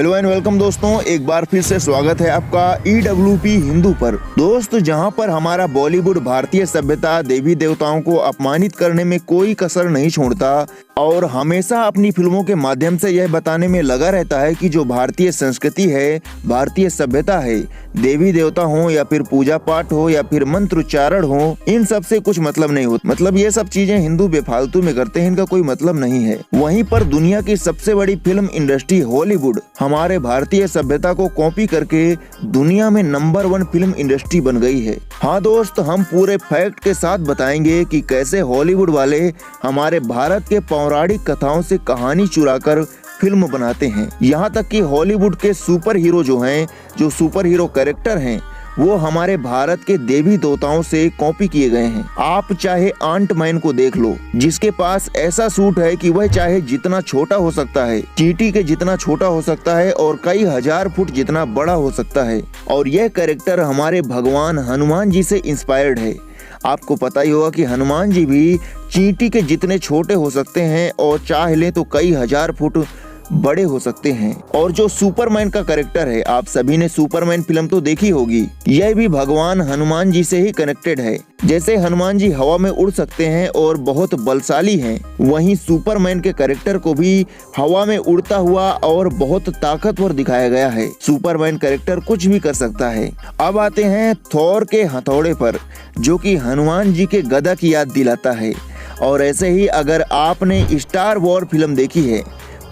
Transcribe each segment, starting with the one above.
Hello and welcome दोस्तों, एक बार फिर से स्वागत है आपका EWP हिंदू पर। दोस्त, जहां पर हमारा बॉलीवुड भारतीय सभ्यता, देवी देवताओं को अपमानित करने में कोई कसर नहीं छोड़ता और हमेशा अपनी फिल्मों के माध्यम से यह बताने में लगा रहता है कि जो भारतीय संस्कृति है, भारतीय सभ्यता है, देवी देवता हो या फिर पूजा पाठ हो या फिर मंत्र उच्चारण हो, इन सब से कुछ मतलब नहीं होता। मतलब ये सब चीजें हिंदू बेफालतू में करते हैं, इनका कोई मतलब नहीं है। वहीं पर दुनिया की सबसे बड़ी फिल्म इंडस्ट्री हॉलीवुड हमारे भारतीय सभ्यता को कॉपी करके दुनिया में नंबर 1 फिल्म इंडस्ट्री बन गई है। हाँ दोस्त, हम पूरे फैक्ट के साथ बताएंगे कि कैसे हॉलीवुड वाले हमारे भारत के पौराणिक कथाओं से कहानी चुराकर फिल्म बनाते हैं। यहाँ तक कि हॉलीवुड के सुपर हीरो जो सुपर हीरो कैरेक्टर हैं, वो हमारे भारत के देवी देवताओं से कॉपी किए गए हैं। आप चाहे आंट मैन को देख लो, जिसके पास ऐसा सूट है कि वह चाहे जितना छोटा हो सकता है, चींटी के जितना छोटा हो सकता है और कई हजार फुट जितना बड़ा हो सकता है। और यह कैरेक्टर हमारे भगवान हनुमान जी से इंस्पायर्ड है। आपको पता ही होगा कि हनुमान जी भी चींटी के जितने छोटे हो सकते हैं और चाह ले तो कई हजार फुट बड़े हो सकते हैं। और जो सुपरमैन का कैरेक्टर है, आप सभी ने सुपरमैन फिल्म तो देखी होगी, यह भी भगवान हनुमान जी से ही कनेक्टेड है। जैसे हनुमान जी हवा में उड़ सकते हैं और बहुत बलशाली हैं, वहीं सुपरमैन के कैरेक्टर को भी हवा में उड़ता हुआ और बहुत ताकतवर दिखाया गया है। सुपरमैन कैरेक्टर कुछ भी कर सकता है। अब आते हैं थॉर के हथौड़े पर, जो कि हनुमान जी के गदा की याद दिलाता है। और ऐसे ही अगर आपने स्टार वॉर फिल्म देखी है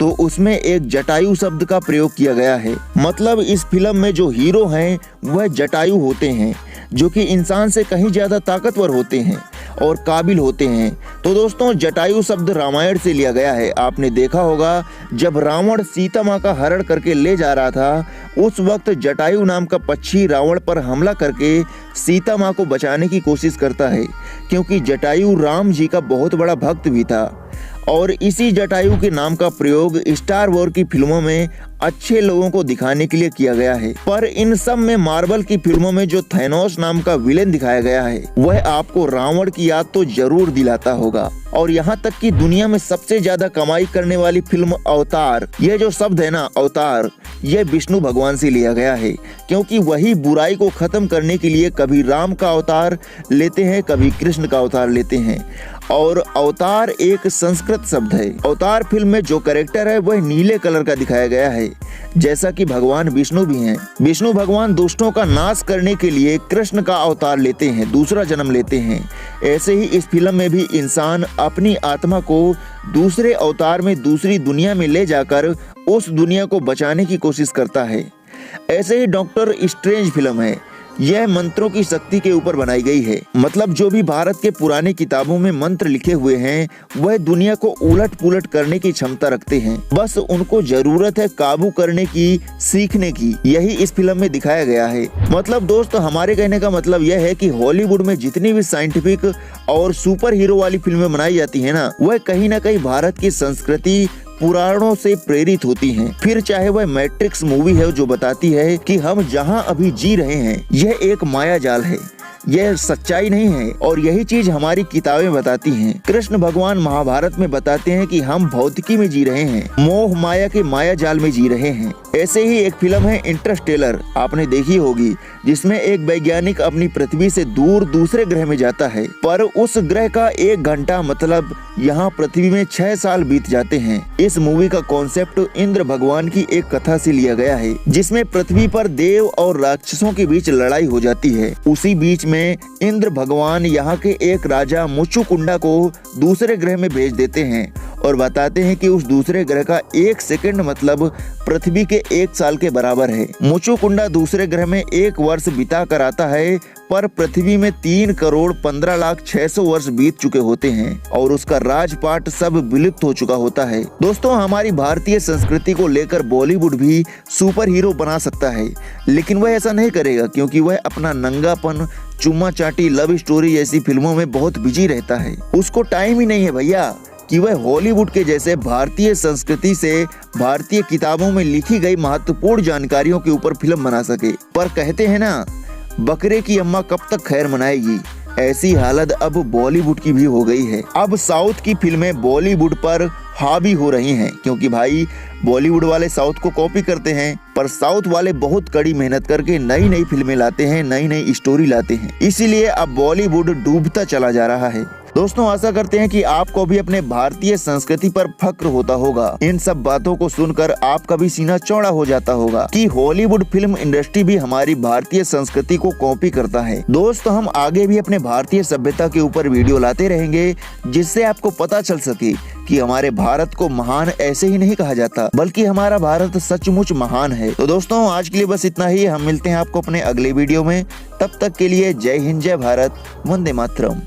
तो उसमें एक जटायु शब्द का प्रयोग किया गया है। मतलब इस फिल्म में जो हीरो हैं वह जटायु होते हैं, जो कि इंसान से कहीं ज्यादा ताकतवर होते हैं और काबिल होते हैं। तो दोस्तों, जटायु शब्द रामायण से लिया गया है। आपने देखा होगा जब रावण सीता माँ का हरण करके ले जा रहा था, उस वक्त जटायु नाम का पक्षी रावण पर हमला करके सीता माँ को बचाने की कोशिश करता है, क्योंकि जटायु राम जी का बहुत बड़ा भक्त भी था। और इसी जटायु के नाम का प्रयोग स्टार वॉर की फिल्मों में अच्छे लोगों को दिखाने के लिए किया गया है। पर इन सब में मार्वल की फिल्मों में जो थैनोस नाम का विलेन दिखाया गया है, वह आपको रावण की याद तो जरूर दिलाता होगा। और यहाँ तक कि दुनिया में सबसे ज्यादा कमाई करने वाली फिल्म अवतार, यह जो शब्द है ना अवतार, यह विष्णु भगवान से लिया गया है, क्योंकि वही बुराई को खत्म करने के लिए कभी राम का अवतार लेते हैं, कभी कृष्ण का अवतार लेते हैं। और अवतार एक संस्कृत शब्द है। अवतार फिल्म में जो कैरेक्टर है वह नीले कलर का दिखाया गया है, जैसा कि भगवान विष्णु भी हैं। विष्णु भगवान दुष्टों का नाश करने के लिए कृष्ण का अवतार लेते हैं, दूसरा जन्म लेते हैं। ऐसे ही इस फिल्म में भी इंसान अपनी आत्मा को दूसरे अवतार में दूसरी दुनिया में ले जाकर उस दुनिया को बचाने की कोशिश करता है। ऐसे ही डॉक्टर स्ट्रेंज फिल्म है, यह मंत्रों की शक्ति के ऊपर बनाई गई है। मतलब जो भी भारत के पुराने किताबों में मंत्र लिखे हुए हैं, वह दुनिया को उलट पुलट करने की क्षमता रखते हैं। बस उनको जरूरत है काबू करने की, सीखने की। यही इस फिल्म में दिखाया गया है। मतलब दोस्त, हमारे कहने का मतलब यह है कि हॉलीवुड में जितनी भी साइंटिफिक और सुपर हीरो वाली फिल्में बनाई जाती है ना, वह कहीं ना कहीं भारत की संस्कृति, पुराणों से प्रेरित होती हैं। फिर चाहे वह मैट्रिक्स मूवी है जो बताती है कि हम जहां अभी जी रहे हैं यह एक माया जाल है, यह सच्चाई नहीं है। और यही चीज हमारी किताबें बताती हैं। कृष्ण भगवान महाभारत में बताते हैं कि हम भौतिकी में जी रहे हैं, मोह माया के माया जाल में जी रहे हैं। ऐसे ही एक फिल्म है इंटरस्टेलर, आपने देखी होगी, जिसमें एक वैज्ञानिक अपनी पृथ्वी से दूर दूसरे ग्रह में जाता है, पर उस ग्रह का 1 घंटा मतलब यहाँ पृथ्वी में 6 साल बीत जाते हैं। इस मूवी का कॉन्सेप्ट इंद्र भगवान की एक कथा से लिया गया है, जिसमें पृथ्वी पर देव और राक्षसों के बीच लड़ाई हो जाती है। उसी बीच में इंद्र भगवान यहाँ के एक राजा मुचुकुंडा को दूसरे ग्रह में भेज देते हैं और बताते हैं कि उस दूसरे ग्रह का 1 सेकंड मतलब पृथ्वी के 1 साल के बराबर है। मुचुकुंडा दूसरे ग्रह में 1 वर्ष बिता कर आता है, पर पृथ्वी में 3,15,06,000 वर्ष बीत चुके होते हैं और उसका राजपाट सब विलुप्त हो चुका होता है। दोस्तों, हमारी भारतीय संस्कृति को लेकर बॉलीवुड भी सुपर हीरो बना सकता है, लेकिन वह ऐसा नहीं करेगा, क्योंकि वह अपना नंगापन, चुम्मा चाटी, लव स्टोरी जैसी फिल्मों में बहुत बिजी रहता है। उसको टाइम ही नहीं है भैया कि वह हॉलीवुड के जैसे भारतीय संस्कृति से, भारतीय किताबों में लिखी गई महत्वपूर्ण जानकारियों के ऊपर फिल्म बना सके। पर कहते हैं ना, बकरे की अम्मा कब तक खैर मनाएगी। ऐसी हालत अब बॉलीवुड की भी हो गई है। अब साउथ की फिल्में बॉलीवुड पर हावी हो रही हैं, क्योंकि भाई बॉलीवुड वाले साउथ को कॉपी करते हैं, पर साउथ वाले बहुत कड़ी मेहनत करके नई नई फिल्में लाते हैं, नई नई स्टोरी लाते हैं। इसीलिए अब बॉलीवुड डूबता चला जा रहा है। दोस्तों, आशा करते हैं कि आपको भी अपने भारतीय संस्कृति पर फक्र होता होगा। इन सब बातों को सुनकर आपका भी सीना चौड़ा हो जाता होगा कि हॉलीवुड फिल्म इंडस्ट्री भी हमारी भारतीय संस्कृति को कॉपी करता है। दोस्तों, हम आगे भी अपने भारतीय सभ्यता के ऊपर वीडियो लाते रहेंगे, जिससे आपको पता चल सके कि हमारे भारत को महान ऐसे ही नहीं कहा जाता, बल्कि हमारा भारत सचमुच महान है। तो दोस्तों, आज के लिए बस इतना ही। हम मिलते हैं आपको अपने अगले वीडियो में। तब तक के लिए जय हिंद, जय भारत, वंदे मातरम।